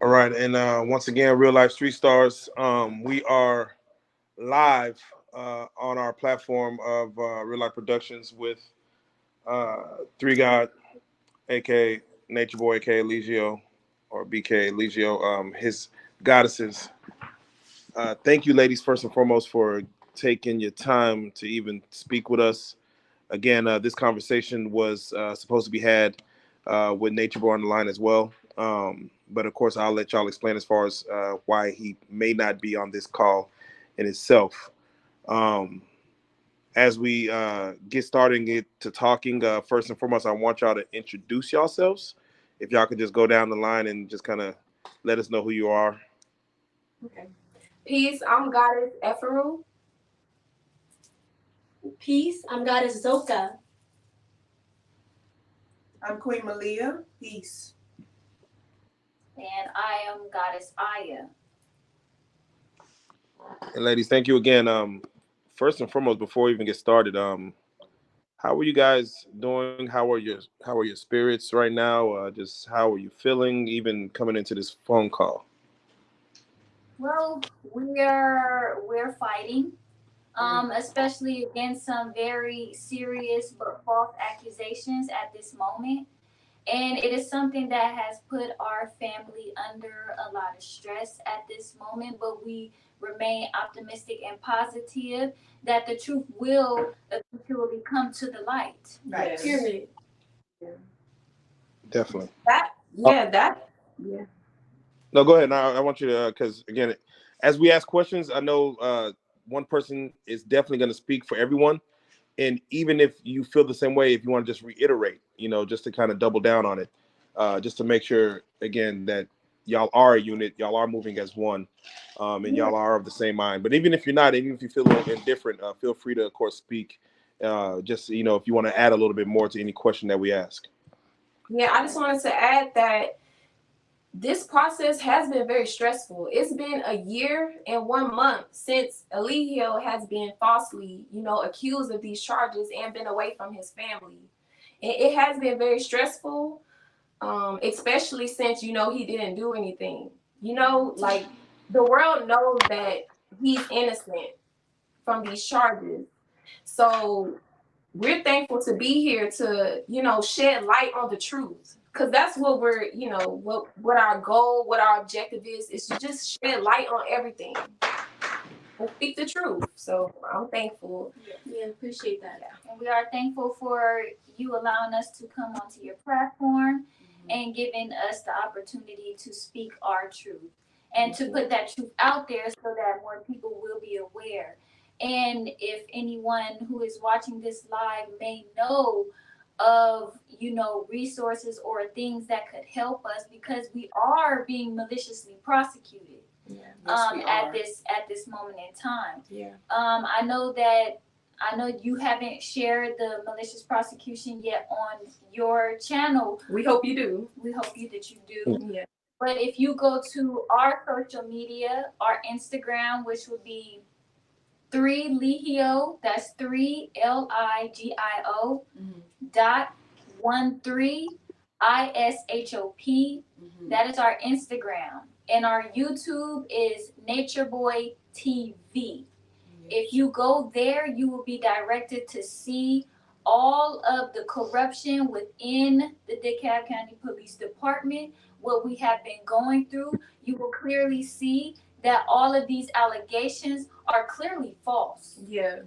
All right, and once again, Real Life Street Stars. We are live on our platform of Real Life Productions with Three God, aka Nature Boy, aka Legio, or BK Legio, his goddesses. Thank you, ladies, first and foremost, for taking your time to even speak with us. Again, this conversation was supposed to be had with Nature Boy on the line as well. But of course, I'll let y'all explain as far as why he may not be on this call in itself. Um, as we get started and get to talking, first and foremost, I want y'all to introduce yourselves. If y'all could just go down the line and just kind of let us know who you are. Okay. Peace, I'm Goddess Ephraim. Peace, I'm Goddess Zoka. I'm Queen Malia. Peace. And I am Goddess Aya. And ladies, thank you again. First and foremost, before we even get started, how are you guys doing? How are your spirits right now? Just how are you feeling, even coming into this phone call? Well, we're fighting, especially against some very serious but false accusations at this moment. And it is something that has put our family under a lot of stress at this moment, but we remain optimistic and positive that the truth will eventually come to the light. Right. Yes. Period. Definitely. Yeah. No, go ahead. Now I want you to, because again, as we ask questions, I know one person is definitely going to speak for everyone. And even if you feel the same way, if you want to just reiterate, just to kind of double down on it, just to make sure again that y'all are a unit, y'all are moving as one, and y'all are of the same mind. But even if you're not, even if you feel a little indifferent, feel free to, of course, speak. Just if you want to add a little bit more to any question that we ask. Yeah, I just wanted to add that this process has been very stressful. It's been a year and 1 month since Eligio has been falsely, accused of these charges and been away from his family. And it has been very stressful, especially since, he didn't do anything. Like the world knows that he's innocent from these charges. So we're thankful to be here to, shed light on the truth. Because that's what we're, what our goal, what our objective is to just shed light on everything and speak the truth. So I'm thankful. Yeah, appreciate that. And we are thankful for you allowing us to come onto your platform and giving us the opportunity to speak our truth and to put that truth out there so that more people will be aware. And if anyone who is watching this live may know of resources or things that could help us, because we are being maliciously prosecuted at this moment in time. I know you haven't shared the malicious prosecution yet on your channel. We hope you do. We hope that you do. Yeah. But if you go to our social media, our Instagram, which would be 3Ligio, that's 3LIGIO dot 13ISHOP. That is our Instagram. And our YouTube is NatureBoy TV. If you go there, you will be directed to see all of the corruption within the DeKalb County Police Department, what we have been going through. You will clearly see that all of these allegations are clearly false. Yeah.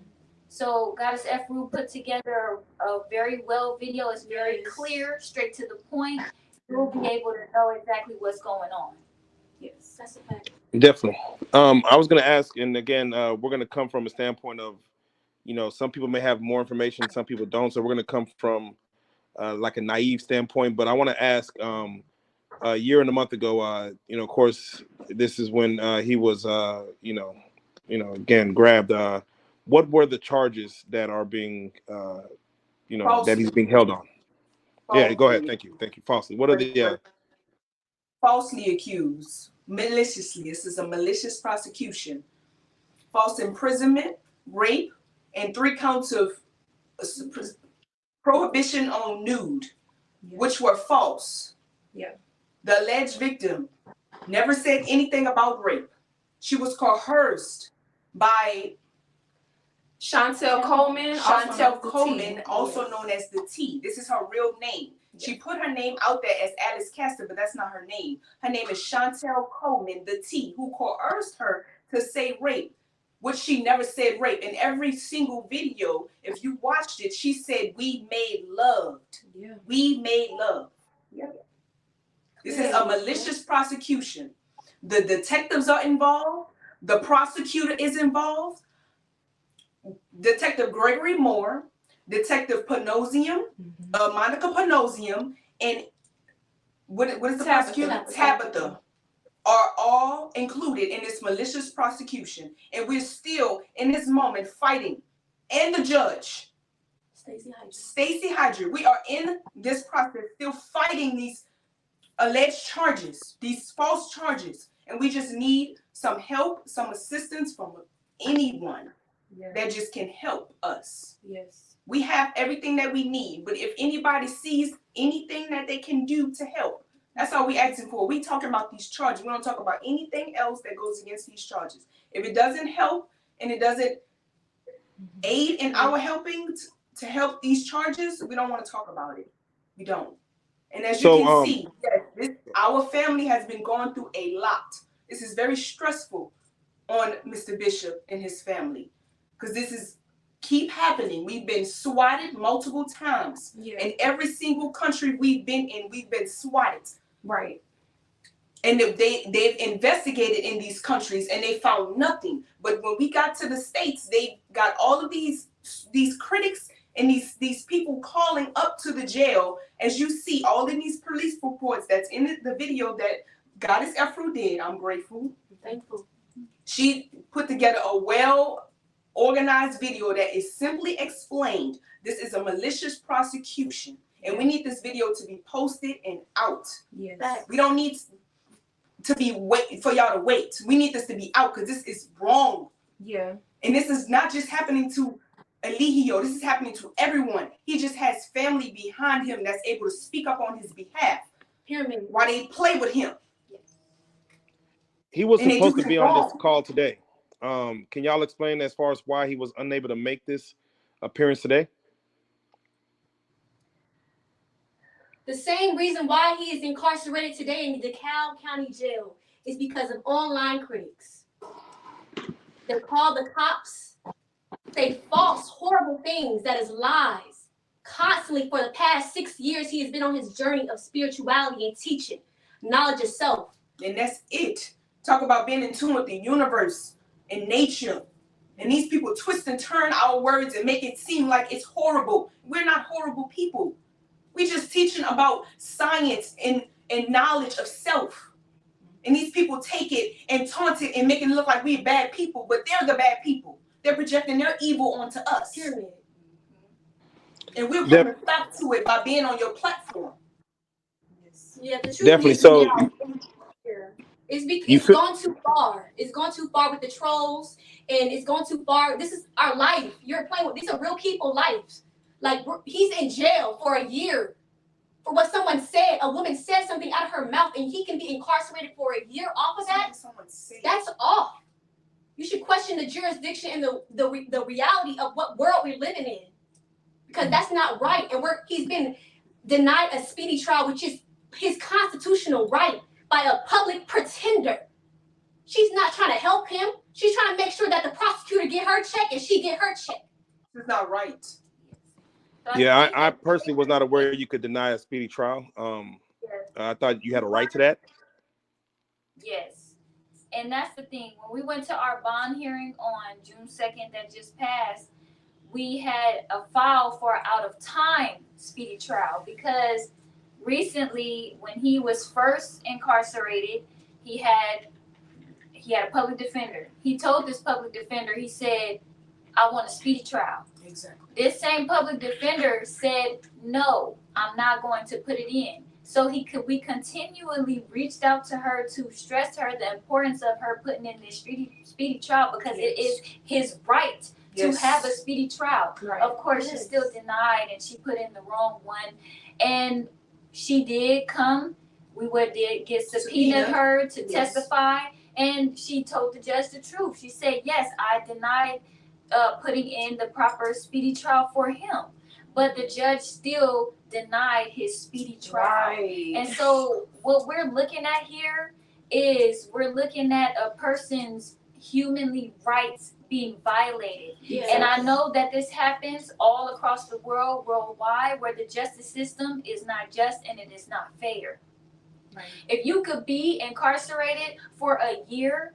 So Goddess Ephraim put together a very well video. It's very clear, straight to the point. You'll be able to know exactly what's going on. Yes. That's a fact. Definitely. I was going to ask, and again, we're going to come from a standpoint of, some people may have more information, some people don't. So we're going to come from like a naive standpoint. But I want to ask, a year and a month ago, of course, this is when he was, again, grabbed. What were the charges that are being, that he's being held on? Yeah, go ahead. Thank you. Falsely. What are the Falsely accused, maliciously. This is a malicious prosecution. False imprisonment, rape, and 3 counts of prohibition on nude, which were false. Yeah. The alleged victim Never said anything about rape. She was coerced by Chantel Coleman, also known as the T. This is her real name. Yes. She put her name out there as Alice Castor, but that's not her name. Her name is Chantel Coleman, the T, who coerced her to say rape, which she never said rape. In every single video, if you watched it, she said, "We made love." Yeah. We made love. Yep. This is a malicious prosecution. The detectives are involved. The prosecutor is involved. Detective Gregory Moore, Detective Panosium, Monica Panosium, and what is the prosecutor? Tabitha are all included in this malicious prosecution. And we're still, in this moment, fighting. And the judge, Stacey Hydra. We are in this process still fighting these alleged charges, these false charges. And we just need some help, some assistance from anyone. Yeah. That just can help us. Yes. We have everything that we need, but if anybody sees anything that they can do to help, that's all we asking for. We talking about these charges. We don't talk about anything else that goes against these charges. If it doesn't help and it doesn't aid in our helping to help these charges, we don't want to talk about it. We don't. And as you can see, our family has been going through a lot. This is very stressful on Mr. Bishop and his family. Because this is keep happening. We've been swatted multiple times. Yeah. In every single country we've been in, we've been swatted. Right. And they've investigated in these countries and they found nothing. But when we got to the States, they got all of these critics and these people calling up to the jail. As you see, all in these police reports that's in the video that Goddess Ephru did. I'm grateful. Thankful. She put together a well-organized video that is simply explained. This is a malicious prosecution. And we need this video to be posted and out. Yes. We don't need to be waiting for y'all to wait. We need this to be out because this is wrong. Yeah. And this is not just happening to Eligio. This is happening to everyone. He just has family behind him that's able to speak up on his behalf. Pyramid. While they play with him. He was supposed to be on this call today. Can y'all explain as far as why he was unable to make this appearance today? The same reason why he is incarcerated today in the DeKalb County Jail is because of online critics. They call the cops, say false, horrible things that is lies. Constantly for the past 6 years, he has been on his journey of spirituality and teaching, knowledge of self. And that's it. Talk about being in tune with the universe and nature. And these people twist and turn our words and make it seem like it's horrible. We're not horrible people. We're just teaching about science and knowledge of self. And these people take it and taunt it and make it look like we're bad people, but they're the bad people. They're projecting their evil onto us. Period. And we're putting a stop to it by being on your platform. Yes. Yeah, the truth definitely. Is so it's gone too far. It's gone too far with the trolls, and it's gone too far. This is our life. You're playing with these are real people lives. Like he's in jail for a year for what someone said. A woman said something out of her mouth, and he can be incarcerated for a year off of that. That's off. You should question the jurisdiction and the reality of what world we're living in, because that's not right. And he's been denied a speedy trial, which is his constitutional right, by a public pretender. She's not trying to help him. She's trying to make sure that the prosecutor get her check and she get her check. This is not right. Yeah, I personally was not aware you could deny a speedy trial. I thought you had a right to that. Yes. And that's the thing. When we went to our bond hearing on June 2nd that just passed, we had a file for out of time speedy trial because recently when he was first incarcerated, he had a public defender. He told this public defender, he said, I want a speedy trial. Exactly. This same public defender said, no, I'm not going to put it in. So we continually reached out to her to stress to her the importance of her putting in this speedy trial because it is his right to have a speedy trial. Right. Of course, she still denied and she put in the wrong one. And she did come We would get subpoenaed her to testify, and she told the judge the truth. She said, yes, I denied putting in the proper speedy trial for him. But the judge still denied his speedy trial. Right. And so what we're looking at here is we're looking at a person's humanly rights being violated. Yes. And I know that this happens all across the world, worldwide, where the justice system is not just and it is not fair. Right. If you could be incarcerated for a year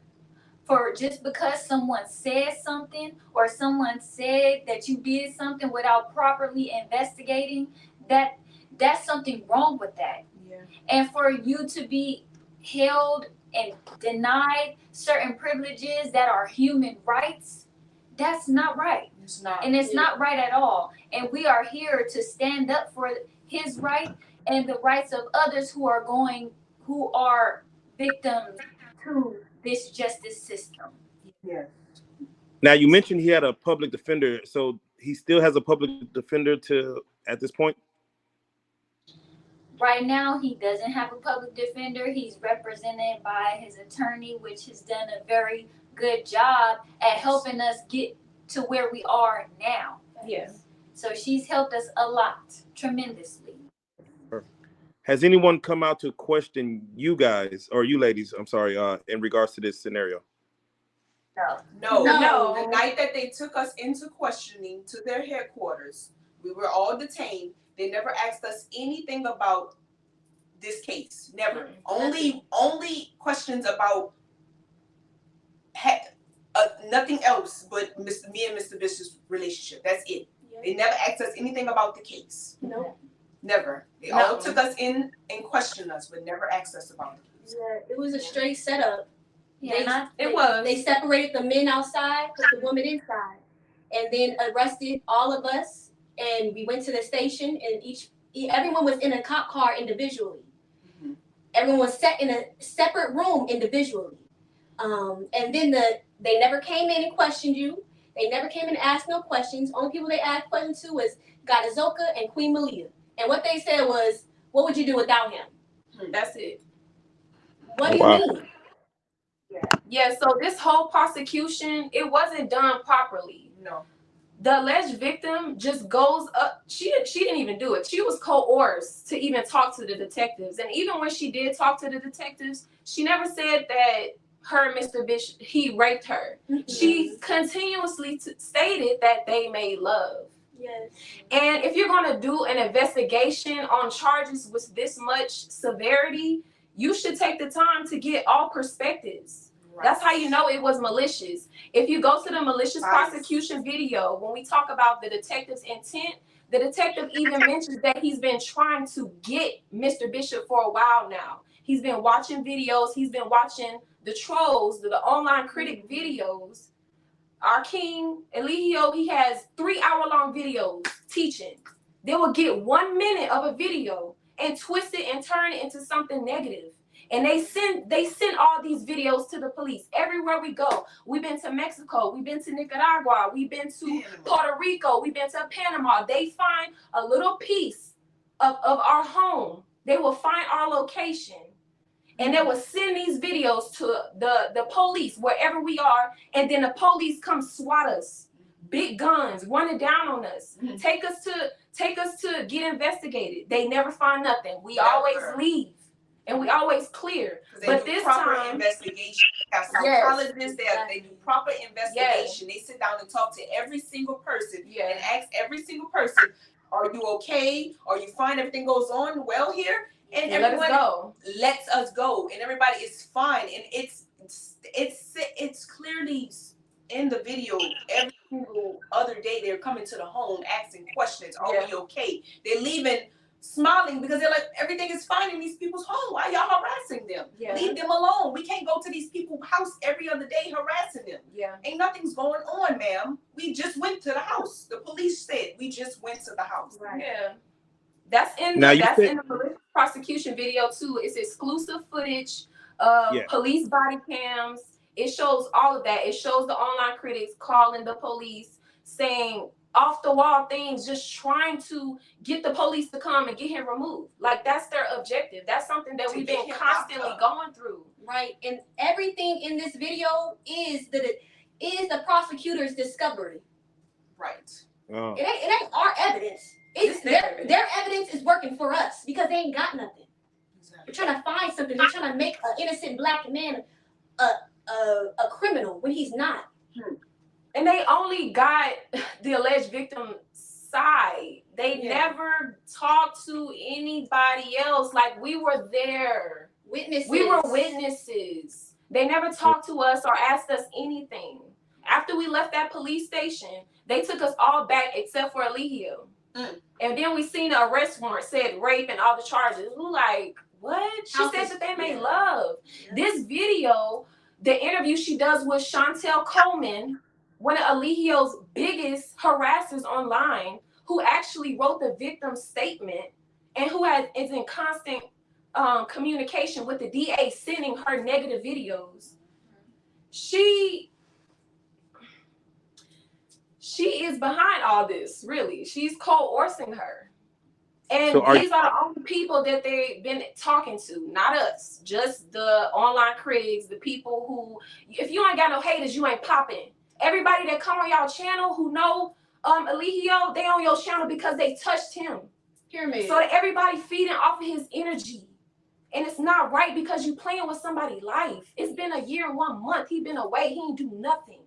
for just because someone said something or someone said that you did something without properly investigating, that's something wrong with that. Yeah. And for you to be held and denied certain privileges that are human rights, that's not right. It's not. And it's not right at all. And we are here to stand up for his right and the rights of others who are victims to this justice system. Yes. Now you mentioned he had a public defender, so he still has a public defender at this point? Right now, he doesn't have a public defender. He's represented by his attorney, which has done a very good job at helping us get to where we are now. Yes. So she's helped us a lot, tremendously. Has anyone come out to question you guys, or you ladies, I'm sorry, in regards to this scenario? No. No. The night that they took us into questioning to their headquarters, we were all detained. They never asked us anything about this case. Never. Only questions about nothing else but me and Mr. Bishop's relationship. That's it. Yeah. They never asked us anything about the case. No. Never. They all took us in and questioned us, but never asked us about the case. Yeah, it was a straight setup. Yeah, They separated the men outside, put the women inside, and then arrested all of us. And we went to the station, and everyone was in a cop car individually. Mhm. Everyone was set in a separate room individually. And then they never came in and questioned you. They never came in and asked no questions. Only people they asked questions to was Gadazoka and Queen Malia. And what they said was, "What would you do without him?" That's it. What do you Wow. mean? Yeah, so this whole prosecution, it wasn't done properly. No. The alleged victim just goes up. She didn't even do it. She was coerced to even talk to the detectives. And even when she did talk to the detectives, she never said that her and Mr. Bishop, he raped her. She continuously stated that they made love. Yes. And if you're going to do an investigation on charges with this much severity, you should take the time to get all perspectives. Right. That's how you know it was malicious. If you go to the malicious prosecution video, when we talk about the detective's intent, the detective even mentions that he's been trying to get Mr. Bishop for a while now. He's been watching videos. He's been watching the trolls, the online critic videos. Our king, Eligio, he has 3-hour-long videos teaching. They will get 1 minute of a video and twist it and turn it into something negative. And they send all these videos to the police everywhere we go. We've been to Mexico. We've been to Nicaragua. We've been to Puerto Rico. We've been to Panama. They find a little piece of our home. They will find our location. And they will send these videos to the police wherever we are. And then the police come swat us. Big guns running down on us. Take us to get investigated. They never find nothing. We always leave. And we always clear. But this proper time, investigation. They have psychologists there. They do proper investigation. They sit down and talk to every single person and ask every single person, "Are you okay? Are you fine? Everything goes on well here?" And everyone lets us go, and everybody is fine. And it's clearly in the video. Every single other day, they're coming to the home asking questions. Are we okay? They're leaving smiling because they're like, everything is fine in these people's home. Why y'all harassing them? Leave them alone. We can't go to these people's house every other day harassing them. Ain't nothing's going on, ma'am. We just went to the house. The police said we just went to the house. That's in the malicious prosecution video too. It's exclusive footage of police body cams. It shows all of that. It shows the online critics calling the police saying off the wall things, just trying to get the police to come and get him removed. Like, that's their objective. That's something that we've been constantly going through. Right, and everything in this video is the prosecutor's discovery. Right. Oh. It ain't our evidence. It's their evidence is working for us because they ain't got nothing. Exactly. They're trying to find something. They're trying to make an innocent black man a criminal when he's not. And they only got the alleged victim side. They never talked to anybody else. Like, we were there. Witnesses. We were witnesses. They never talked to us or asked us anything. After we left that police station, they took us all back except for Eligio. And then we seen the arrest warrant said rape and all the charges. We were like, what? She said that they made love. Yeah. This video, the interview she does with Chantel Coleman, one of Eligio's biggest harassers online, who actually wrote the victim's statement and who is in constant communication with the DA, sending her negative videos. She is behind all this, really. She's coercing her. And these are the only people that they've been talking to, not us. Just the online critics, the people who, if you ain't got no haters, you ain't popping. Everybody that come on y'all channel who know Eligio, they on your channel because they touched him. Pyramid. So that everybody feeding off of his energy. And it's not right because you playing with somebody's life. It's been a year and 1 month. He been away. He ain't do nothing.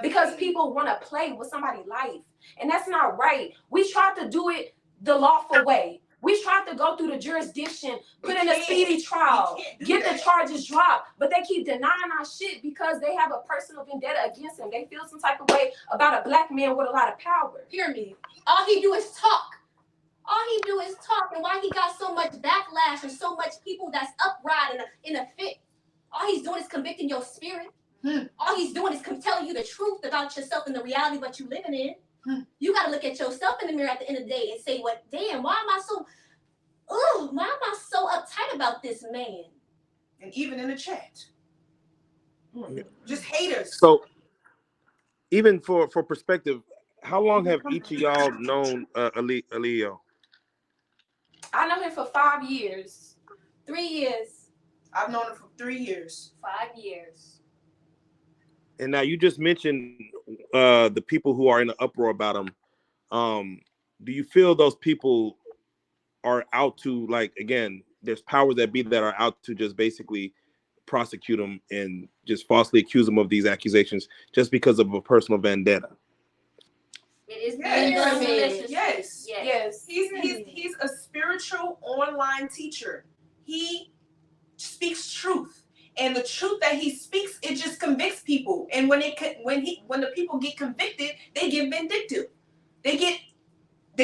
Because people want to play with somebody's life. And that's not right. We tried to do it the lawful way. We tried to go through the jurisdiction, put in a speedy trial, get the charges dropped, but they keep denying our shit because they have a personal vendetta against him. They feel some type of way about a black man with a lot of power. Hear me. All he do is talk. All he do is talk, and why he got so much backlash and so much people that's upright in a fit. All he's doing is convicting your spirit. All he's doing is telling you the truth about yourself and the reality what you living in. You got to look at yourself in the mirror at the end of the day and say, "What? Damn, why am I so uptight about this man?" And even in the chat, just haters. So, even for perspective, how long have each of y'all known Eligio? I know him for 5 years. 3 years. I've known him for 3 years. 5 years. And now you just mentioned the people who are in an uproar about him. Do you feel those people are out to, like, again, there's powers that be that are out to just basically prosecute him and just falsely accuse him of these accusations just because of a personal vendetta? It is Yes. He's a spiritual online teacher. He speaks truth, and the truth that he speaks, it just convicts people. And when the people get convicted, they get vindictive. They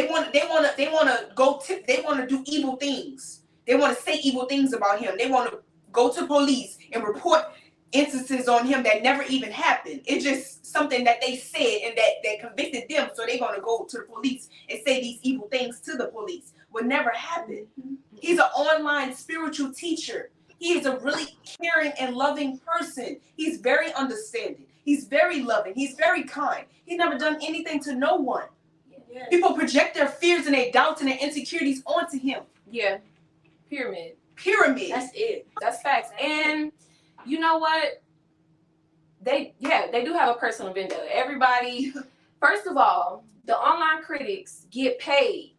want to do evil things. They want to say evil things about him. They want to go to police and report instances on him that never even happened. It's just something that they said and that convicted them, so they're going to go to the police and say these evil things to the police. What never happened. He's an online spiritual teacher. He is a really caring and loving person. He's very understanding. He's very loving. He's very kind. He's never done anything to no one. Yeah. People project their fears and their doubts and their insecurities onto him. Yeah. Pyramid. That's it. That's facts. And you know what? They do have a personal vendetta. Everybody, first of all, the online critics get paid.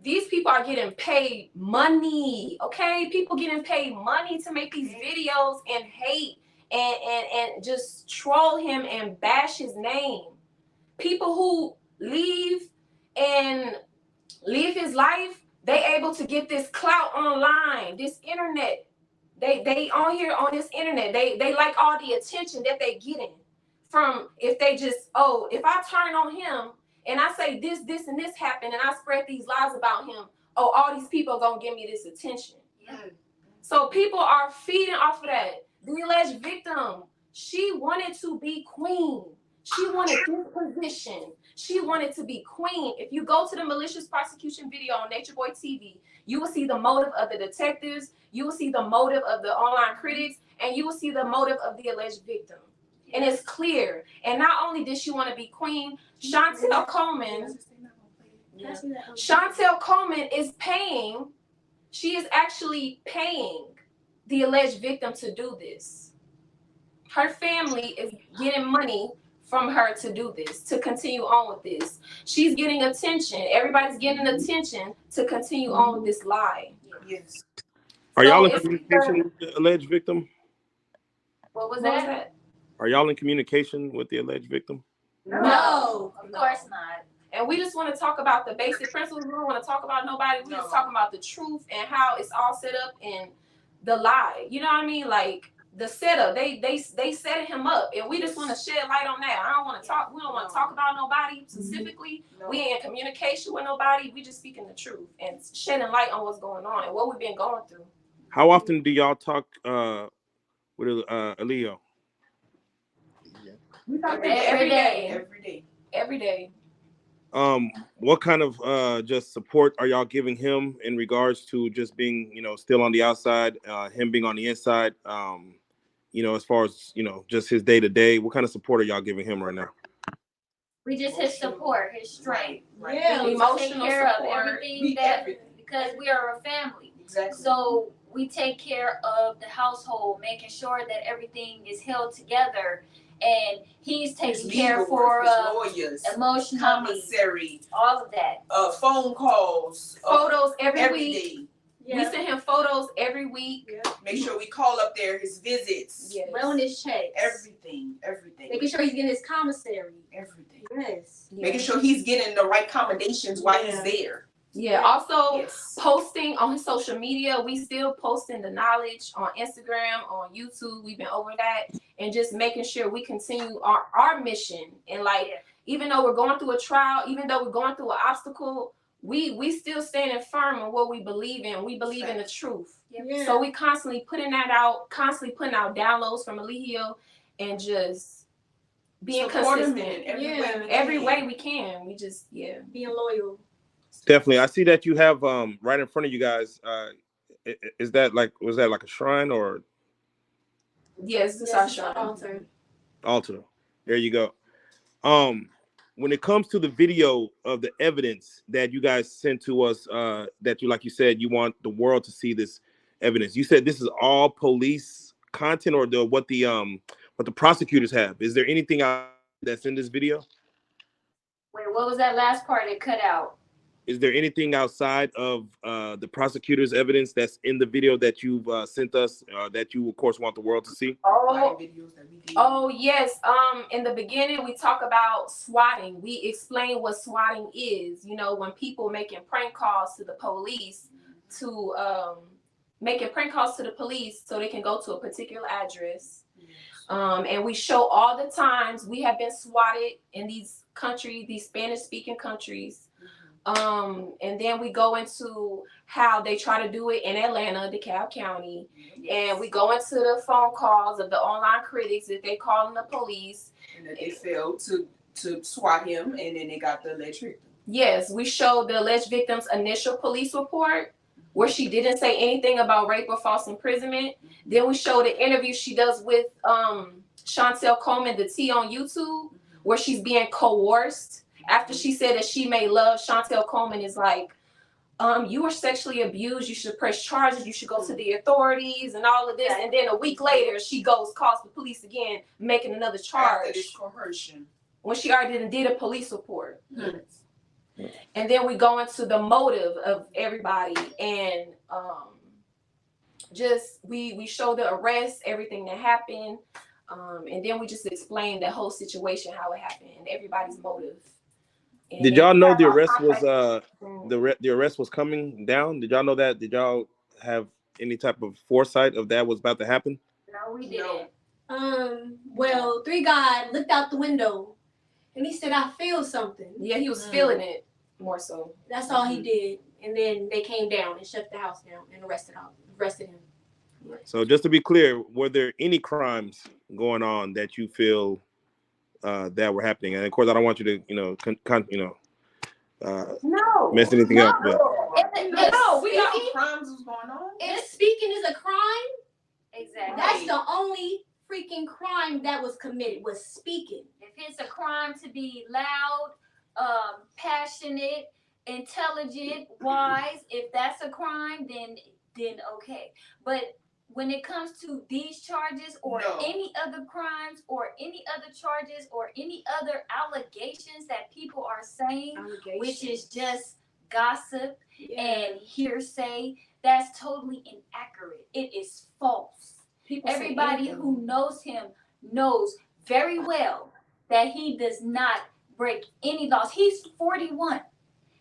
These people are getting paid money, okay? People getting paid money to make these videos and hate and just troll him and bash his name. People who leave his life, they able to get this clout online, this internet. They on here on this internet. They like all the attention that they getting from if they just, if I turn on him and I say this and this happened and I spread these lies about him, all these people are gonna give me this attention. Yeah. So people are feeding off of that. The alleged victim, she wanted to be queen. She wanted this position. She wanted to be queen. If you go to the malicious prosecution video on NatureBoy TV, you will see the motive of the detectives, you will see the motive of the online critics, and you will see the motive of the alleged victim. and it's clear. And not only did she want to be queen, Chantel Coleman is paying. She is actually paying the alleged victim to do this. Her family is getting money from her to do this, to continue on with this. She's getting attention. Everybody's getting attention to continue on with this lie. Yes. Are So y'all in it's communication with the alleged victim? What was that? Are y'all in communication with the alleged victim? No, of course not. And we just want to talk about the basic principles. We don't want to talk about nobody. We just talking about the truth and how it's all set up and the lie. You know what I mean? Like the setup. They set him up, and we just want to shed light on that. I don't want to talk. We don't want to talk about nobody specifically. No. We ain't in communication with nobody. We just speaking the truth and shedding light on what's going on and what we've been going through. How often do y'all talk with Aaliyah? We talk Every day. Every day. Every day. What kind of just support are y'all giving him in regards to just being, still on the outside, him being on the inside, as far as, just his day to day? What kind of support are y'all giving him right now? We just his support, his strength. Right. Yeah. We Emotional take care support. of everything because we are a family. Exactly. So we take care of the household, making sure that everything is held together, and he's taking care for lawyers, emotionally, commissary, all of that. phone calls, Photos every week. day. We send him photos every week. Make sure we call up there his visits. Yes. Wellness checks. Everything. Making sure he's getting his commissary. Everything. Yes. Making sure he's getting the right accommodations while he's there. Yeah. Also, Yes. posting on his social media. We still posting the knowledge on Instagram, on YouTube. We've been over that, and just making sure we continue our mission. And even though we're going through a trial, even though we're going through an obstacle, we still standing firm in what we believe in. We believe in the truth. Yeah. So we constantly putting that out, constantly putting out downloads from Eligio, and just being Support him consistent in every way we can. We just being loyal. Definitely. I see that you have right in front of you guys. Was that like a shrine or yes, this is our shrine. altar? There you go. When it comes to the video of the evidence that you guys sent to us, that you, like you said, you want the world to see this evidence. You said this is all police content, or what the prosecutors have. Is there anything that's in this video? Wait, what was that last part that cut out? Is there anything outside of the prosecutor's evidence that's in the video that you've sent us that you, of course, want the world to see? Oh yes. In the beginning, we talk about swatting. We explain what swatting is. When people making prank calls to the police so they can go to a particular address. And we show all the times we have been swatted in these countries, these Spanish-speaking countries. And then we go into how they try to do it in Atlanta, DeKalb County. And we go into the phone calls of the online critics that they calling the police. And that they failed to swat him, and then they got the alleged victim. Yes, we show the alleged victim's initial police report where she didn't say anything about rape or false imprisonment. Then we show the interview she does with Chantel Coleman, the T on YouTube, where she's being coerced. After she said that she made love, Chantel Coleman is like, you were sexually abused. You should press charges. You should go to the authorities and all of this. And then a week later, she calls the police again, making another charge. After this coercion. When she already did a police report. And then we go into the motive of everybody. And we show the arrest, everything that happened. And then we just explain the whole situation, how it happened, and everybody's motive. And did y'all know the arrest was the arrest was coming down? Did y'all know that? Did y'all have any type of foresight of that was about to happen? No, we didn't. Well, Three God looked out the window and he said, I feel something. Yeah, he was feeling it more so. That's all he did. And then they came down and shut the house down and arrested him. So just to be clear, were there any crimes going on that you feel that were happening? And of course, I don't want you to, mess anything up. But We got crimes was going on. If speaking is a crime, Exactly. that's the only freaking crime that was committed was speaking. If it's a crime to be loud, passionate, intelligent, wise, if that's a crime, then okay. But when it comes to these charges or any other crimes or any other charges or any other allegations that people are saying, which is just gossip and hearsay, that's totally inaccurate. It is false. Everybody who knows him knows very well that he does not break any laws. He's 41.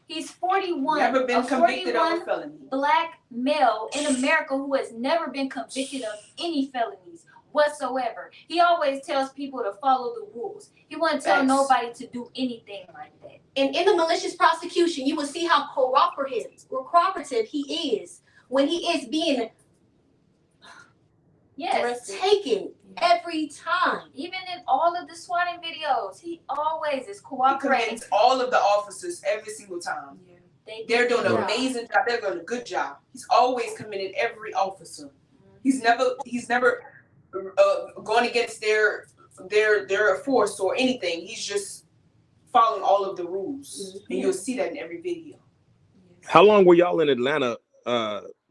He's 41. Never been convicted of a felony. Black male in America who has never been convicted of any felonies whatsoever. He always tells people to follow the rules. He wouldn't tell nobody to do anything like that. And in the malicious prosecution, you will see how cooperative he is when he is being taken every time. Even in all of the swatting videos, he always is cooperating. He commends all of the officers every single time. Yeah. They're doing an amazing job. They're doing a good job. He's always commended every officer. He's never going against their force or anything. He's just following all of the rules, and you'll see that in every video. How long were y'all in Atlanta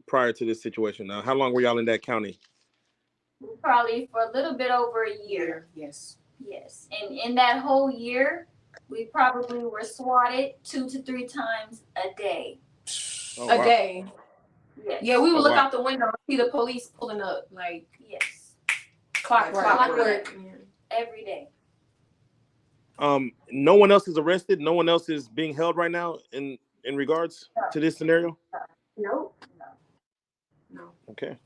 prior to this situation? How long were y'all in that county? Probably for a little bit over a year. Yes. And in that whole year, we probably were swatted 2 to 3 times a day. Oh, wow. A day. Yes. Yeah, we would look out the window and see the police pulling up, like clockwork. Every day. No one else is arrested. No one else is being held right now in regards to this scenario. No. Okay.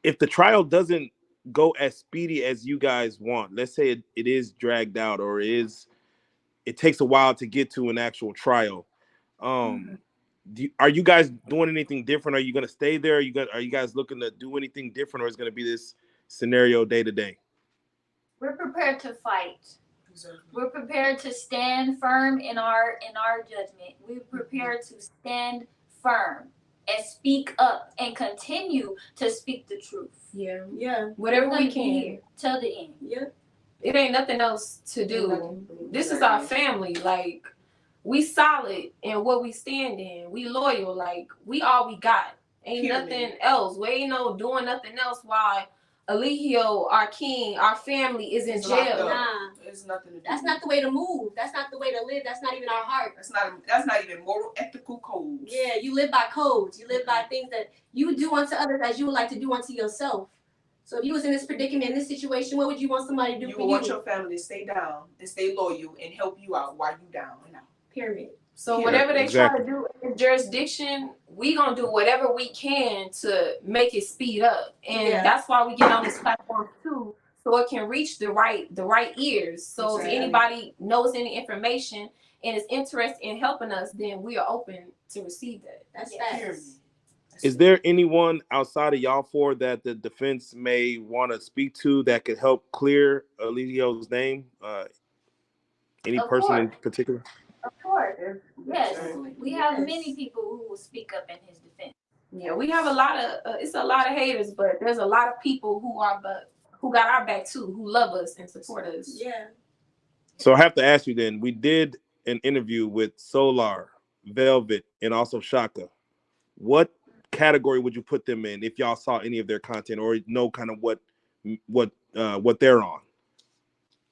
If the trial doesn't go as speedy as you guys want, let's say it is dragged out or it takes a while to get to an actual trial. Are you guys doing anything different? Are you going to stay there? Are you guys looking to do anything different, or is it going to be this scenario day to day? We're prepared to fight. We're prepared to stand firm in our judgment. We're prepared to stand firm and speak up and continue to speak the truth. Yeah. Whatever we can. Till the end. Yeah. It ain't nothing else to do. This is our family. Like, we solid in what we stand in. We loyal. Like, we all we got. Ain't nothing else. We ain't doing nothing else while Eligio, our king, our family is in jail. It's nothing to do. That's not the way to move. That's not the way to live. That's not even our heart. That's not even moral, ethical codes. Yeah, you live by codes. You live by things that you do unto others as you would like to do unto yourself. So if you was in this predicament, in this situation, what would you want somebody to do for you? You want your family to stay down and stay loyal and help you out while you down and out. Period. So whatever they try to do in jurisdiction, we gonna do whatever we can to make it speed up, and that's why we get on this platform too, so it can reach the right ears. So if anybody knows any information and is interested in helping us, then we are open to receive that. That's facts. Is there anyone outside of y'all four that the defense may want to speak to that could help clear Eligio's name? Any person in particular? Of course. Yes. We have many people who will speak up in his defense. Yeah, we have a lot of it's a lot of haters, but there's a lot of people who got our back too, who love us and support us. Yeah. So I have to ask you then, we did an interview with Solar, Velvet, and also Shaka. What category would you put them in if y'all saw any of their content or know kind of what they're on?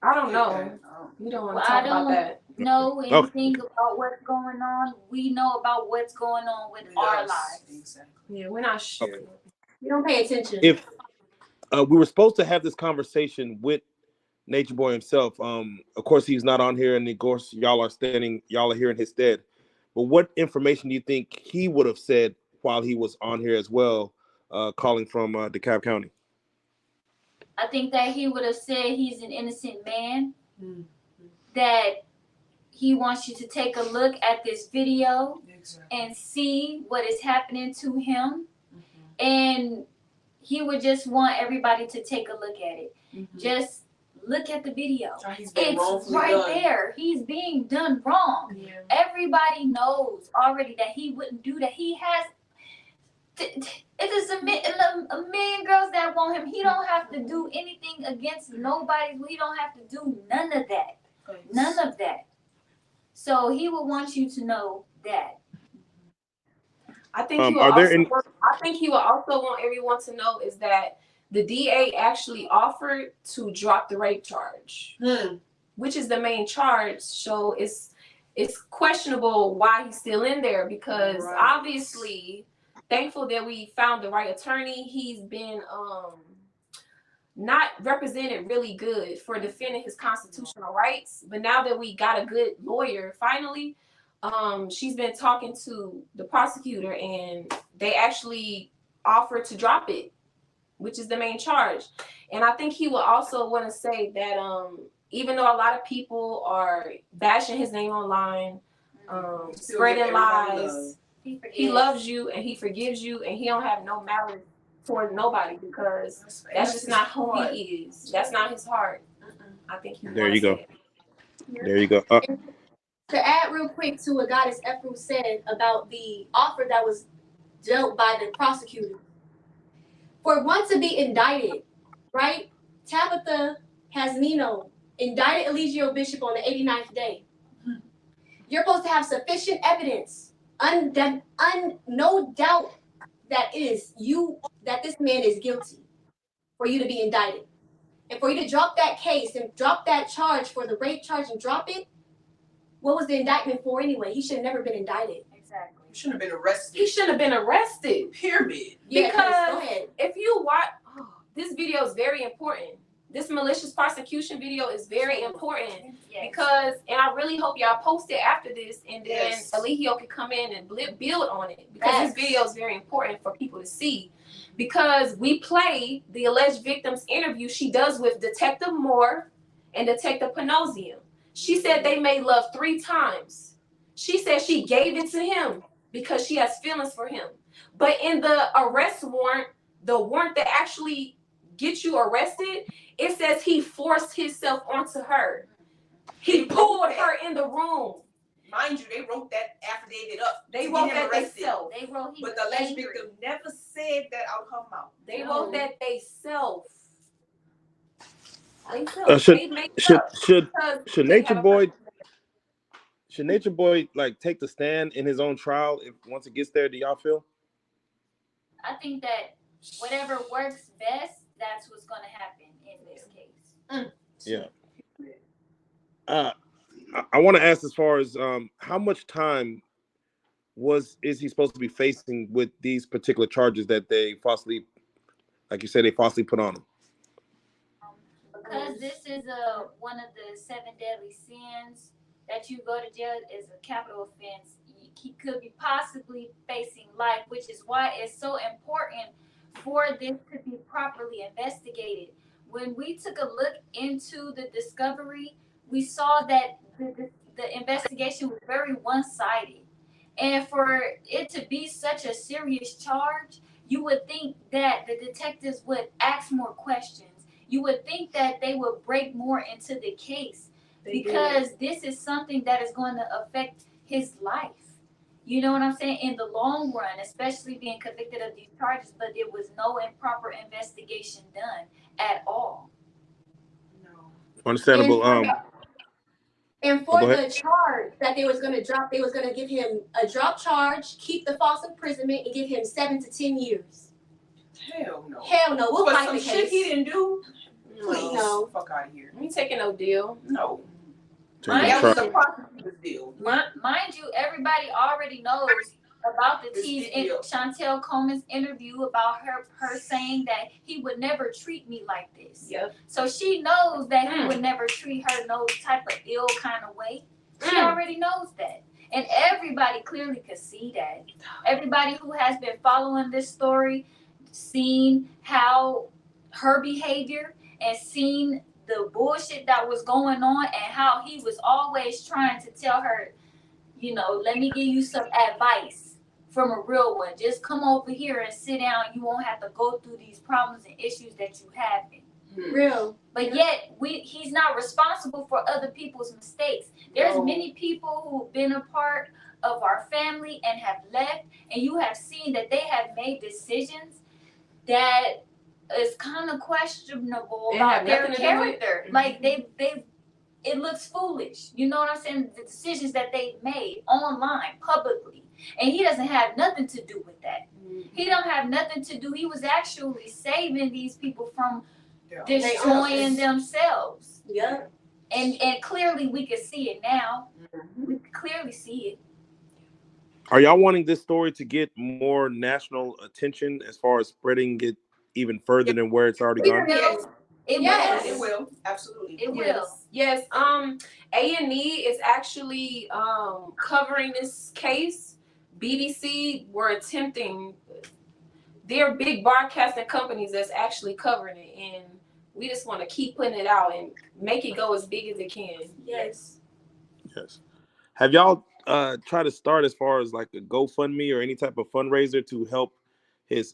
I don't know. We don't want to talk about that. Know anything about what's going on. We know about what's going on with our lives. Exactly. Yeah, we're not sure. Okay. We don't pay attention. If we were supposed to have this conversation with NatureBoy himself, of course he's not on here, and of course y'all are here in his stead. But what information do you think he would have said while he was on here as well, calling from DeKalb County? I think that he would have said he's an innocent man, that he wants you to take a look at this video and see what is happening to him. And he would just want everybody to take a look at it. Just look at the video. It's right there. He's being done wrong. Yeah. Everybody knows already that he wouldn't do that. He has... It is a million girls that want on him. He don't have to do anything against nobody. He don't have to do none of that. None of that. So he would want you to know that. I think he will I think he will also want everyone to know is that the DA actually offered to drop the rape charge, which is the main charge. So it's questionable why he's still in there, because obviously, thankful that we found the right attorney. He's been not represented really good for defending his constitutional rights, but now that we got a good lawyer finally, she's been talking to the prosecutor and they actually offered to drop it, which is the main charge. And I think he will also want to say that even though a lot of people are bashing his name online, spreading lies, he loves you and he forgives you and he don't have no malice toward nobody, because that's just not who he is. That's not his heart. I think he There you go. There you go. To add real quick to what Goddess Ephraim said about the offer that was dealt by the prosecutor. For one to be indicted, right? Tabitha Casmino indicted Eligio Bishop on the 89th day. You're supposed to have sufficient evidence, no doubt that this man is guilty for you to be indicted. And for you to drop that case and drop that charge for the rape charge and drop it, what was the indictment for anyway? He should have never been indicted. Exactly. He shouldn't have been arrested. He shouldn't have been arrested. Period. Because if you watch, this video is very important. This malicious prosecution video is very important because, and I really hope y'all post it after this, and then Eligio can come in and build on it, because this video is very important for people to see. Because we play the alleged victim's interview she does with Detective Moore and Detective Panosium. She said they made love 3 times. She said she gave it to him because she has feelings for him. But in the arrest warrant, the warrant that actually gets you arrested, it says he forced himself onto her. He pulled her in the room. Mind you, they wrote that affidavit up. They wrote that themselves. But the alleged victim never said that out her mouth. They wrote that themselves. Should NatureBoy like take the stand in his own trial if once it gets there? Do y'all feel? I think that whatever works best, that's what's going to happen in this case. Yeah. I want to ask as far as how much time is he supposed to be facing with these particular charges that they falsely, like you said, they falsely put on him? Because this is one of the 7 deadly sins, that you go to jail is a capital offense. He could be possibly facing life, which is why it's so important for this to be properly investigated. When we took a look into the discovery, we saw that the investigation was very one-sided. And for it to be such a serious charge, you would think that the detectives would ask more questions. You would think that they would break more into the case, because this is something that is going to affect his life. You know what I'm saying? In the long run, especially being convicted of these charges, but there was no improper investigation done at all. No. Understandable. And for the charge that they was going to drop, they was going to give him a drop charge, keep the false imprisonment, and give him 7 to 10 years. Hell no. Hell no. We'll fight the case. Shit he didn't do. Please, no. Fuck out of here. We taking no deal. No. That was the prosecutor's deal. Mind you, everybody already knows about the tease in Chantel Coleman's interview about her saying that he would never treat me like this. Yep. So she knows that he would never treat her no type of ill kind of way. She already knows that. And everybody clearly could see that. Everybody who has been following this story, seen how her behavior and seen the bullshit that was going on and how he was always trying to tell her, you know, let me give you some advice from a real one. Just come over here and sit down. You won't have to go through these problems and issues that you have. Real. But yet he's not responsible for other people's mistakes. There's many people who've been a part of our family and have left, and you have seen that they have made decisions that is kind of questionable It about had their nothing to do with- character. Like they it looks foolish. You know what I'm saying? The decisions that they made online, publicly. And he doesn't have nothing to do with that. He don't have nothing to do. He was actually saving these people from destroying themselves. Yeah. And clearly we can see it now. We can clearly see it. Are y'all wanting this story to get more national attention as far as spreading it even further than where it's already gone? Yes. Yes. It will. Absolutely. It will. Yes. A&E is actually covering this case. BBC were attempting. They're big broadcasting companies that's actually covering it, and we just want to keep putting it out and make it go as big as it can. Yes. Yes. Have y'all tried to start as far as like a GoFundMe or any type of fundraiser to help his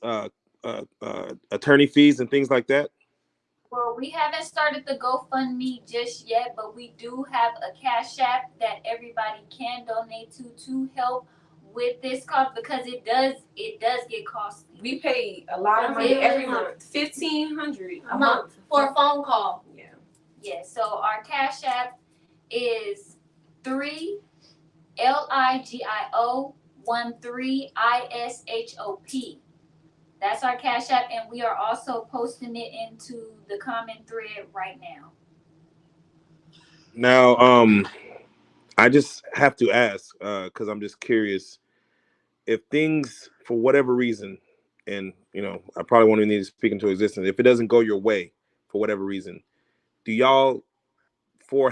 attorney fees and things like that? Well, we haven't started the GoFundMe just yet, but we do have a Cash App that everybody can donate to help with this cost, because it does get costly. We pay a lot of money every month, $1,500 a month for a phone call. Yeah. Yeah. So our Cash App is 3LIGIO13ISHOP. That's our Cash App, and we are also posting it into the comment thread right now. Now, I just have to ask because I'm just curious if things, for whatever reason, and I probably won't even need to speak into existence. If it doesn't go your way for whatever reason, do y'all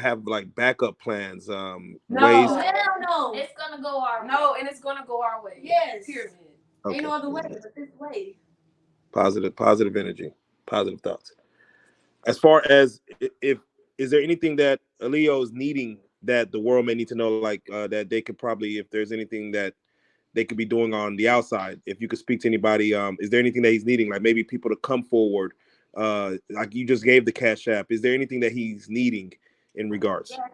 have like backup plans? No. Ways? Hell no. It's gonna go our way. No, and it's gonna go our way. Yes. Period. Okay. Ain't no other way but this way. Positive energy, positive thoughts. As far as if is there anything that Leo is needing that the world may need to know, like that they could probably, if there's anything that they could be doing on the outside, if you could speak to anybody, is there anything that he's needing, like maybe people to come forward, like you just gave the Cash App, is there anything that he's needing in regards? Yeah.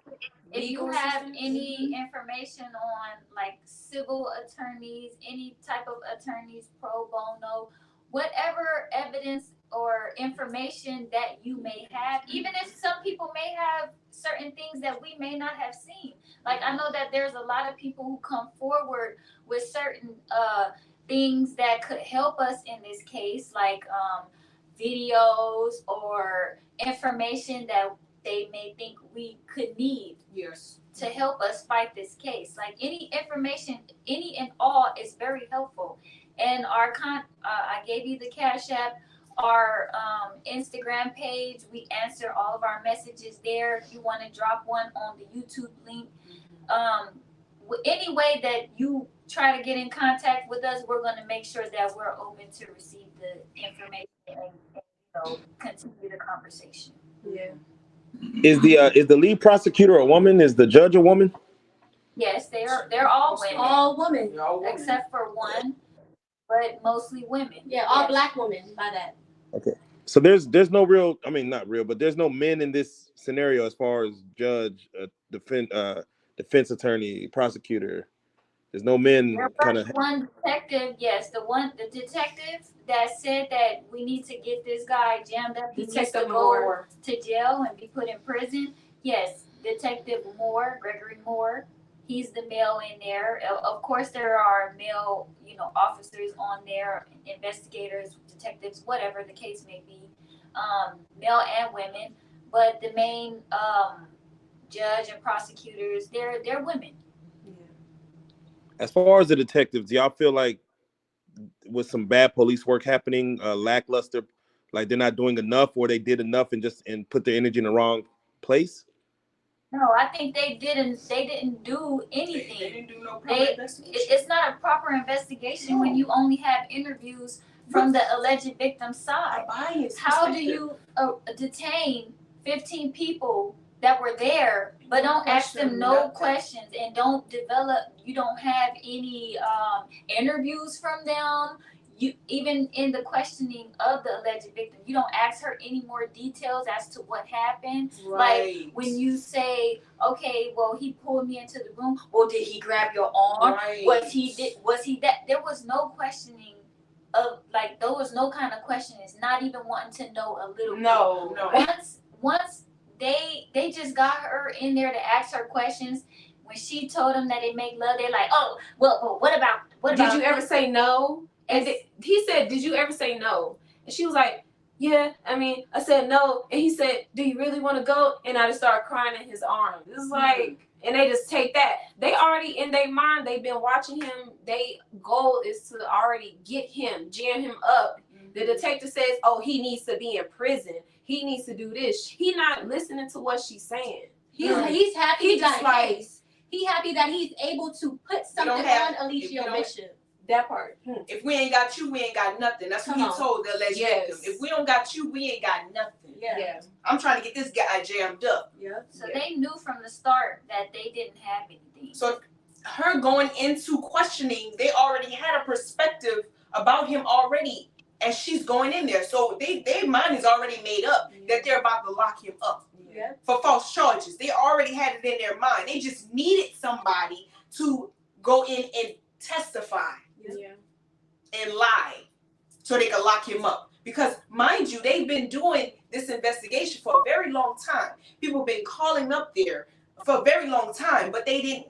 If you have any information on like civil attorneys, any type of attorneys, pro bono, whatever evidence or information that you may have, even if some people may have certain things that we may not have seen. Like I know that there's a lot of people who come forward with certain things that could help us in this case, like videos or information that they may think we could need to help us fight this case. Like any information, any and all is very helpful. And our I gave you the Cash App, our Instagram page. We answer all of our messages there. If you want to drop one on the YouTube link, any way that you try to get in contact with us, we're going to make sure that we're open to receive the information and continue the conversation. Yeah. Is the lead prosecutor a woman? Is the judge a woman? Yes, they're all women. All women. Except for one, but mostly women. Yeah, all Black women by that. Okay. So there's no real, I mean not real, but there's no men in this scenario as far as judge, defense attorney, prosecutor. There's no men kind of. One detective, yes, the detective that said that we need to get this guy jammed up. He needs to go to jail and be put in prison. Yes, Detective Moore, Gregory Moore. He's the male in there. Of course, there are male, officers on there, investigators, detectives, whatever the case may be, male and women. But the main judge and prosecutors, they're women. As far as the detectives, do y'all feel like with some bad police work happening, lackluster, like they're not doing enough, or they did enough and put their energy in the wrong place? No, I think they didn't do anything. They didn't do no proper investigation. It's not a proper investigation when you only have interviews from the alleged victim's side. How do you detain 15 people that were there, but don't ask them no questions and you don't have any interviews from them? You even in the questioning of the alleged victim, you don't ask her any more details as to what happened. Right. Like when you say, okay, well, he pulled me into the room. Well, did he grab your arm? Right. Was he that? There was no questioning like there was no kind of questions, not even wanting to know a little bit. No. Once they just got her in there to ask her questions. When she told them that they make love, they're like, oh, well, but what about Did you ever say no? And he said, did you ever say no? And she was like, yeah, I mean, I said no. And he said, do you really want to go? And I just started crying in his arms. It's like, and they just take that. They already, in their mind, they've been watching him. Their goal is to already get him, jam him up. The detective says, oh, he needs to be in prison. He needs to do this. He not listening to what she's saying. He's happy he got a case. He happy that he's able to put something on Alicia Bishop. That part. If we ain't got you, we ain't got nothing. That's what he told the alleged victim. If we don't got you, we ain't got nothing. Yeah. I'm trying to get this guy jammed up. Yeah. So they knew from the start that they didn't have anything. So her going into questioning, they already had a perspective about him already as she's going in there. So their mind is already made up that they're about to lock him up. Yeah. For false charges. They already had it in their mind. They just needed somebody to go in and testify and lie so they could lock him up. Because mind you, they've been doing this investigation for a very long time. People have been calling up there for a very long time, but they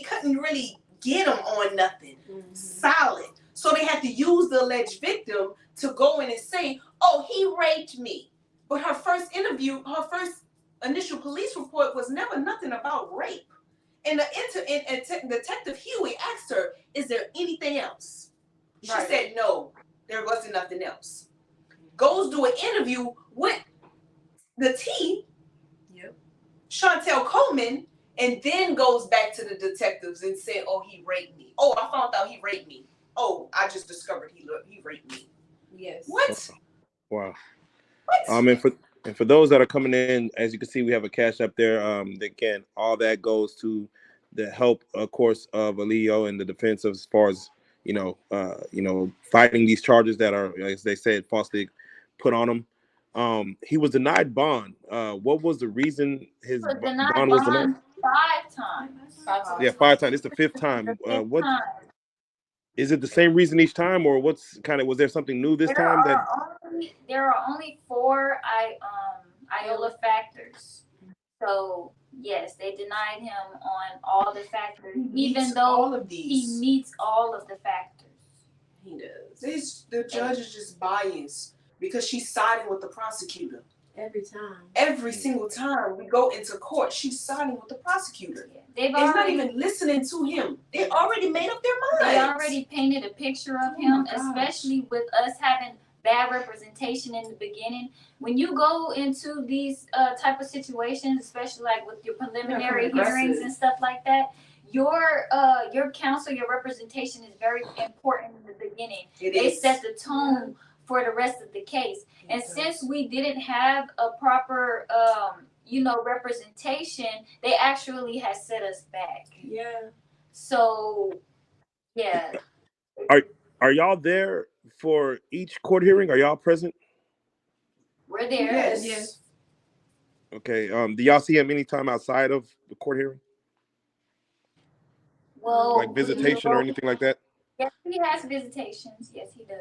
couldn't really get them on nothing solid. So they had to use the alleged victim to go in and say, oh, he raped me. But her first initial police report was never nothing about rape. And Detective Huey asked her, is there anything else? She said, no, there wasn't nothing else. Goes do an interview with the T, Chantel Coleman, and then goes back to the detectives and said, oh, he raped me. Oh, I found out he raped me. Oh, I just discovered he raped me. Yes. What? Wow. What? And for those that are coming in, as you can see, we have a cash up there. Again, all that goes to the help, of course, of Alio and the defense as far as fighting these charges that are, as they said, falsely put on him. He was denied bond. What was the reason his bond was denied? 5 times. Yeah, 5 times. It's the 5th time. What? Is it the same reason each time, or was there something new this time? There are only 4 Iola factors. So yes, they denied him on all the factors, even though he meets all of the factors. He does. The judge is just biased because she's siding with the prosecutor. Every time. Every single time we go into court, she's siding with the prosecutor. They're not even listening to him. They already made up their minds. They already painted a picture of him, especially with us having bad representation in the beginning. When you go into these type of situations, especially like with your preliminary hearings and stuff like that, your counsel, your representation is very important in the beginning. They set the tone for the rest of the case. And since we didn't have a proper representation, they actually has set us back. Yeah. So yeah. Are y'all there for each court hearing? Are y'all present? We're there. Yes. Okay. Do y'all see him anytime outside of the court hearing? Well, like visitation or anything like that? Yes, he has visitations. Yes, he does.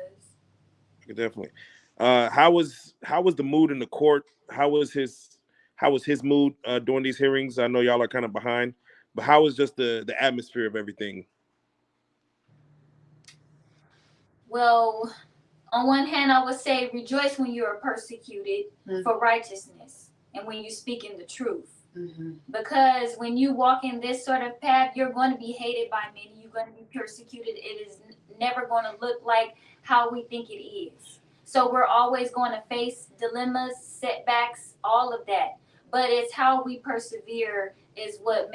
Definitely. How was the mood in the court? How was his mood during these hearings? I know y'all are kind of behind, but how was just the atmosphere of everything? Well, on one hand, I would say rejoice when you are persecuted for righteousness and when you speak in the truth. Because when you walk in this sort of path, you're going to be hated by many. You're going to be persecuted. It is never going to look like how we think it is. So we're always going to face dilemmas, setbacks, all of that. But it's how we persevere is what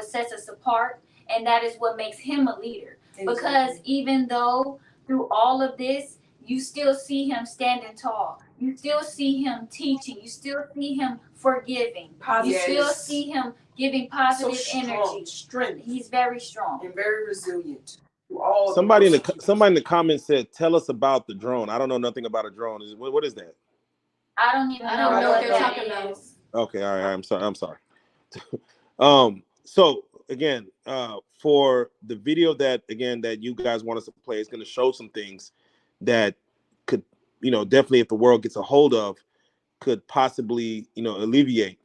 sets us apart, and that is what makes him a leader. Exactly. Because even though through all of this, you still see him standing tall. You still see him teaching. You still see him forgiving. You still see him giving positive energy. Strength. He's very strong and very resilient. Somebody in the comments said, "Tell us about the drone." I don't know nothing about a drone. What is that? I don't even know what they're talking about. Okay, all right. I'm sorry. So again, for the video that you guys want us to play, it's going to show some things. that could, definitely if the world gets a hold of, could possibly, alleviate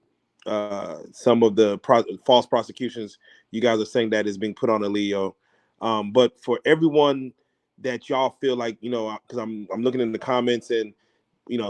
some of the false prosecutions you guys are saying that is being put on Leo. But for everyone that y'all feel like, because I'm looking in the comments and,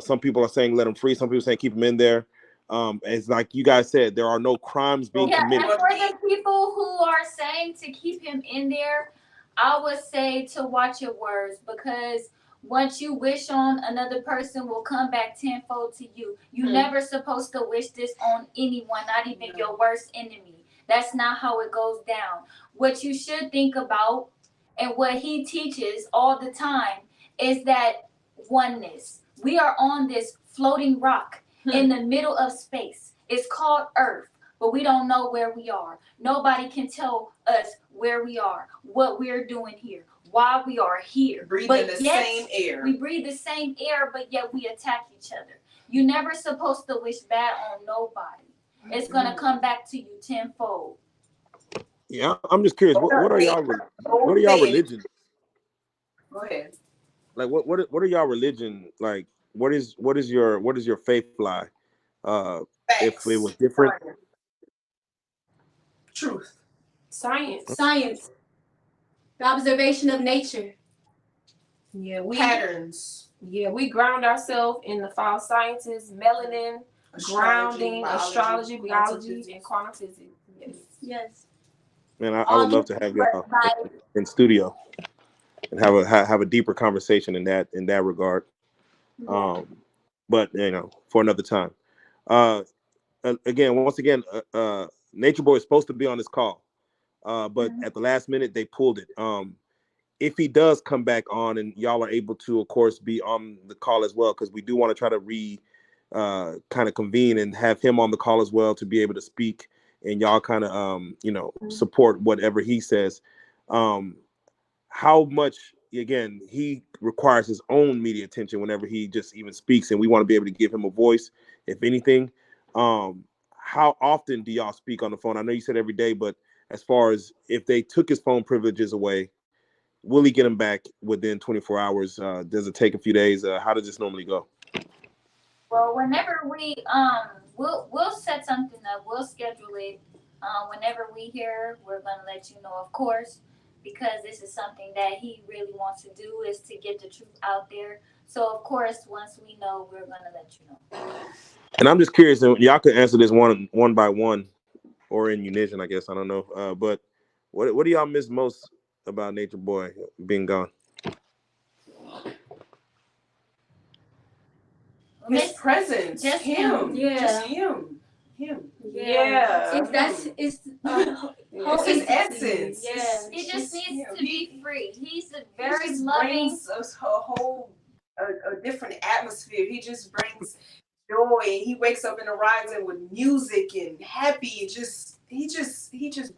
some people are saying let him free, some people saying keep him in there. It's like you guys said, there are no crimes being Yeah, committed. and for the people who are saying to keep him in there, I would say to watch your words, because once you wish on another person will come back tenfold to you. You never supposed to wish this on anyone, not even your worst enemy. That's not how it goes down. What you should think about, and what he teaches all the time, is that oneness. We are on this floating rock in the middle of space. It's called Earth, but we don't know where we are. Nobody can tell us where we are, what we're doing here, why we are here. Breathing the same air. We breathe the same air, but yet we attack each other. You're never supposed to wish bad on nobody. It's gonna come back to you tenfold. Yeah, I'm just curious. What are y'all? What are y'all religion? Go ahead. Like what are y'all religion like? What is your faith lie? If it was different. Truth. Science. The observation of nature. Yeah, Patterns. Yeah, we ground ourselves in the five sciences: melanin, grounding, astrology, biology, and quantum physics. Yes. Man, I would love to have y'all in studio and have a deeper conversation in that regard. But for another time. Once again, Nature Boy is supposed to be on this call, but at the last minute they pulled it. If he does come back on, and y'all are able to, of course, be on the call as well, because we do want to try to kind of convene and have him on the call as well to be able to speak, and y'all kind of support whatever he says. How much, again, he requires his own media attention whenever he just even speaks, and we want to be able to give him a voice, if anything. How often do y'all speak on the phone? I know you said every day, but as far as if they took his phone privileges away, will he get him back within 24 hours? Does it take a few days? How does this normally go? Well, whenever we we'll set something up. We'll schedule it. Whenever we hear, we're gonna let you know, of course, because this is something that he really wants to do, is to get the truth out there. So of course, once we know, we're gonna let you know. And I'm just curious, and y'all could answer this one by one or in unison, I guess. I don't know. But what do y'all miss most about Nature Boy being gone? His presence. Just him. Yeah. Just him. Yeah. It's It's his essence. Yeah. He just needs to be free. He's a He very just loving. brings a whole a different atmosphere. He just brings joy. He wakes up in the rising with music and happy. He just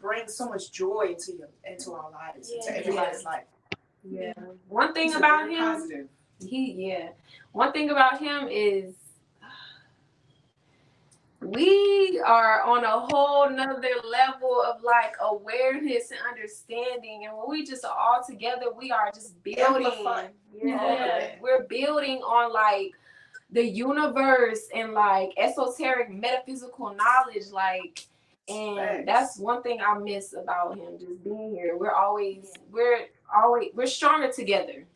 brings so much joy into our lives, into everybody's life. Yeah. One thing about him, positive. One thing about him is we are on a whole nother level of like awareness and understanding, and when we just are all together, we are just building. We're building on like the universe and like esoteric metaphysical knowledge, like, and that's one thing I miss about him, just being here. We're stronger together.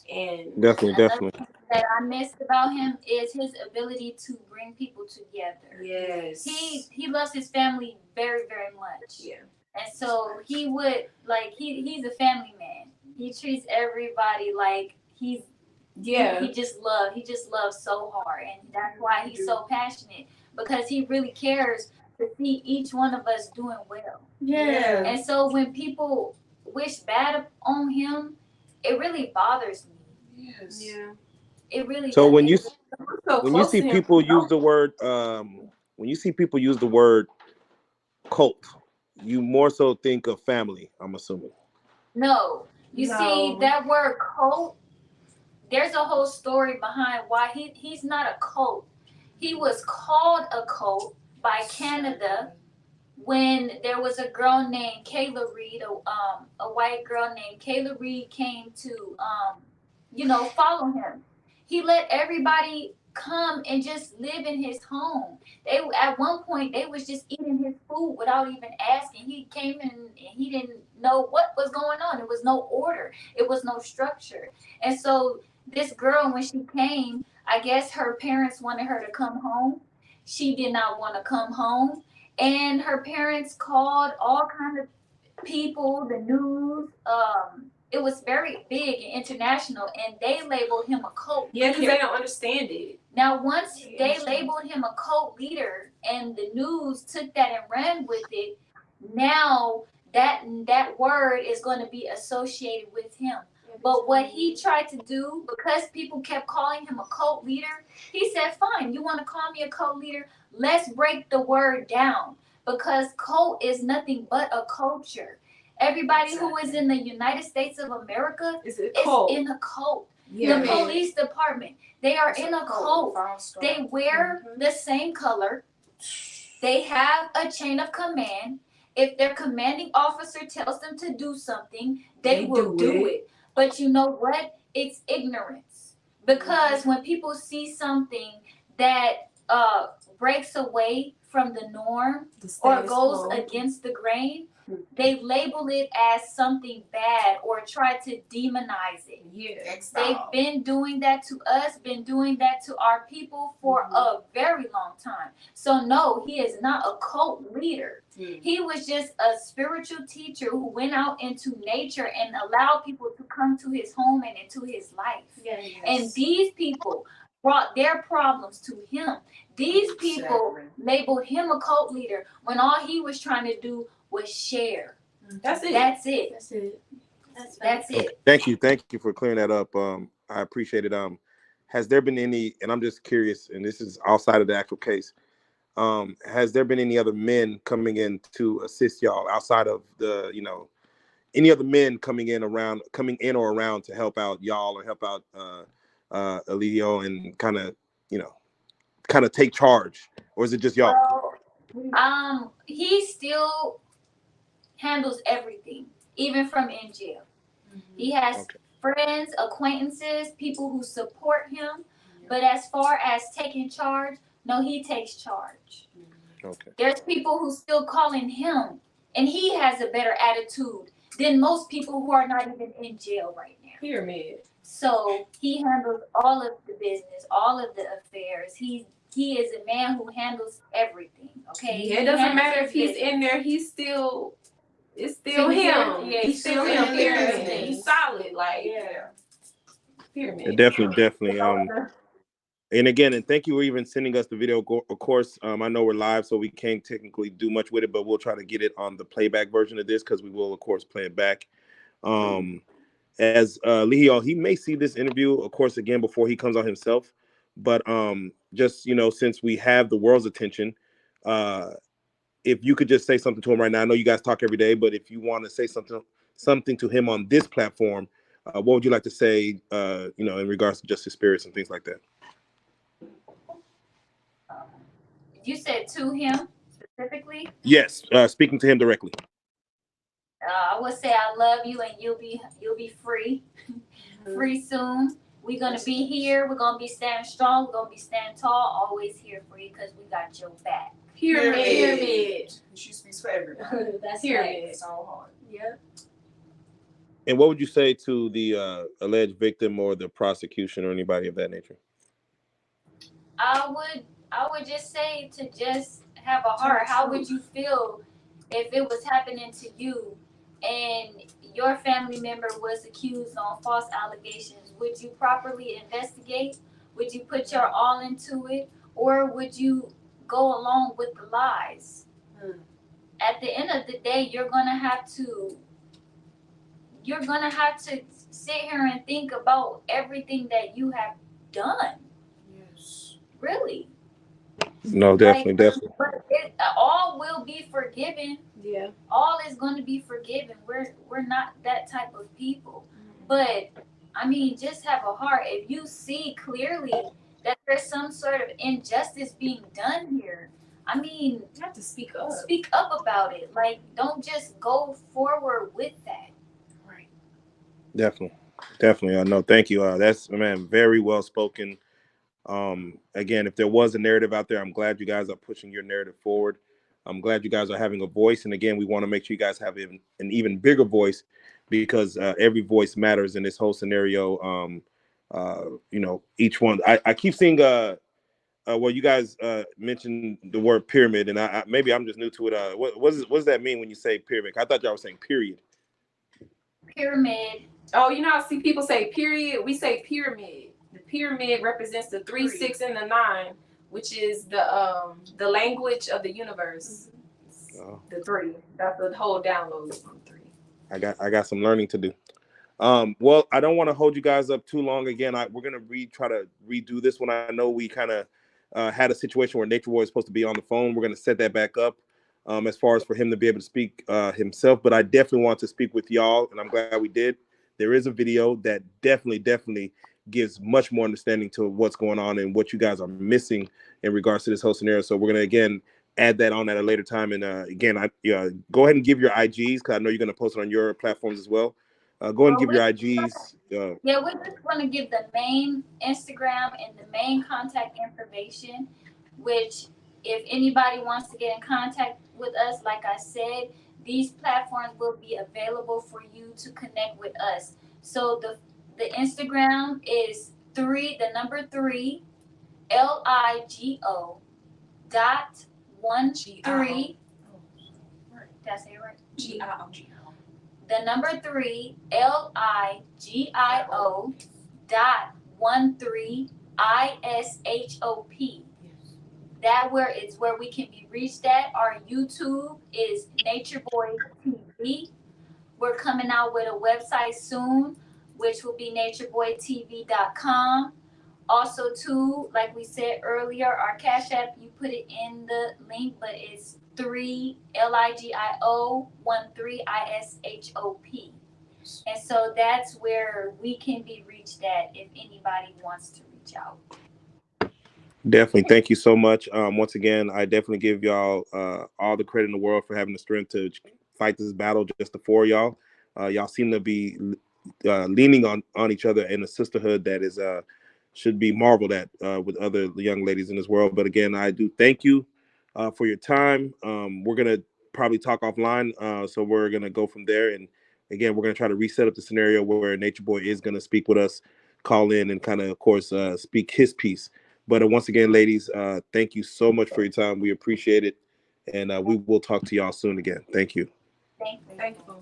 And Definitely. That I missed about him is his ability to bring people together. Yes. He loves his family very, very much. Yeah. And so he would he's a family man. He treats everybody like he just loves so hard, and that's why he's so passionate, because he really cares to see each one of us doing well. Yeah. And so when people wish bad on him, it really bothers me. Yes. Yeah. It really So does. when you see people use the word cult, you more so think of family, I'm assuming. No. You see that word cult, there's a whole story behind why he's not a cult. He was called a cult by Canada when there was a girl named Kayla Reed, a white girl named Kayla Reed came to follow him. He let everybody come and just live in his home. They at one point they was just eating his food without even asking. He came in and he didn't know what was going on. There was no order. It was no structure. And so this girl, when she came, I guess her parents wanted her to come home. She did not want to come home. And her parents called all kind of people, the news. It was very big and international, and they labeled him a cult Yeah, because leader. they don't understand it. Now, once they labeled him a cult leader, and the news took that and ran with it, now that word is going to be associated with him. But what he tried to do, because people kept calling him a cult leader, he said, fine, you want to call me a cult leader? Let's break the word down. Because cult is nothing but a culture. Everybody who is in the United States of America is in a cult. Yeah, the police department, they are in a cult. They wear the same color. They have a chain of command. If their commanding officer tells them to do something, they will do it. But you know what? It's ignorance. Because when people see something that breaks away from the norm or goes against the grain, they label it as something bad or try to demonize it. Yeah. They've been doing that to us, been doing that to our people for a very long time. So no, he is not a cult leader. He was just a spiritual teacher who went out into nature and allowed people to come to his home and into his life. Yes. And these people brought their problems to him. These people labeled him a cult leader when all he was trying to do was share. That's it. That's it. That's it. That's it. Thank you for clearing that up. I appreciate it. Has there been any, and I'm just curious, and this is outside of the actual case, has there been any other men coming in to assist y'all outside of the, any other men coming in or around to help out y'all or help out Elio and kind of take charge, or is it just y'all? Well, he still handles everything, even from in jail. He has friends, acquaintances, people who support him. But as far as taking charge, no, he takes charge. Okay. There's people who still calling him, and he has a better attitude than most people who are not even in jail right now. Pyramid. So he handles all of the business, all of the affairs. He is a man who handles everything. Okay. Yeah, it doesn't matter if he's in there. It's still him. Yeah, he's still him. Pyramid. He's solid. Pyramid. Definitely. And again, and thank you for even sending us the video. Of course, I know we're live, so we can't technically do much with it, but we'll try to get it on the playback version of this because we will, of course, play it back. As Leo, he may see this interview, of course, again before he comes on himself. But just since we have the world's attention, if you could just say something to him right now. I know you guys talk every day, but if you want to say something to him on this platform, what would you like to say? In regards to just his spirits and things like that. You said to him specifically? Yes, speaking to him directly. I would say I love you, and you'll be free, free soon. We're gonna be here. We're gonna be standing strong. We're gonna be standing tall. Always here for you because we got your back. Pyramid. She speaks for everybody. That's Pyramid. right. So hard. Yep. And what would you say to the alleged victim or the prosecution or anybody of that nature? I would just say to just have a heart. How would you feel if it was happening to you and your family member was accused on false allegations? Would you properly investigate? Would you put your all into it? Or would you go along with the lies? At the end of the day, you're gonna have to sit here and think about everything that you have done. Yes. Really. No, definitely. But it all will be forgiven. Yeah. All is going to be forgiven. We're not that type of people. But I mean, just have a heart. If you see clearly that there's some sort of injustice being done here, I mean, You have to speak up. Speak up about it. Like, don't just go forward with that. Right. Definitely. Definitely. No, thank you. That's, man, very well spoken. Again, if there was a narrative out there, I'm glad you guys are pushing your narrative forward. I'm glad you guys are having a voice. And again, we want to make sure you guys have an even bigger voice, because every voice matters in this whole scenario. Each one. I keep seeing well, you guys mentioned the word pyramid, and maybe I'm just new to it. What does that mean when you say pyramid? I thought y'all were saying period. Pyramid. Oh, I see people say period. We say pyramid. The pyramid represents the 3, 6, and the 9, which is the language of the universe. The 3. That's the whole download from 3. I got some learning to do. Well, I don't want to hold you guys up too long. Again, we're gonna try to redo this one. I know we kind of had a situation where NatureBoy was supposed to be on the phone. We're gonna set that back up, as far as for him to be able to speak himself. But I definitely want to speak with y'all, and I'm glad we did. There is a video that definitely gives much more understanding to what's going on and what you guys are missing in regards to this whole scenario. So we're gonna again add that on at a later time. And again, go ahead and give your IGs, because I know you're gonna post it on your platforms as well. Go ahead and give your IGs. Yeah, we're just going to give the main Instagram and the main contact information, which if anybody wants to get in contact with us, like I said, these platforms will be available for you to connect with us. So the Instagram is 3, the number 3, LIGO dot 13. Did I say it right? GIO. The number 3, LIGIO dot 13 ISHOP. That is where we can be reached at. Our YouTube is NatureBoy TV. We're coming out with a website soon, which will be natureboytv.com. Also, too, like we said earlier, our Cash App, you put it in the link, but it's 3 LIGIO 13 ISHOP. And so that's where we can be reached at if anybody wants to reach out. Definitely. Thank you so much. Once again, I definitely give y'all all the credit in the world for having the strength to fight this battle, just the 4 of y'all. Y'all seem to be leaning on each other in a sisterhood that is should be marveled at with other young ladies in this world. But again, I do thank you for your time. We're going to probably talk offline. So we're going to go from there. And again, we're going to try to reset up the scenario where NatureBoy is going to speak with us, call in, and kind of course, speak his piece. But once again, ladies, thank you so much for your time. We appreciate it. And we will talk to y'all soon again. Thank you. Thank you. Thank you.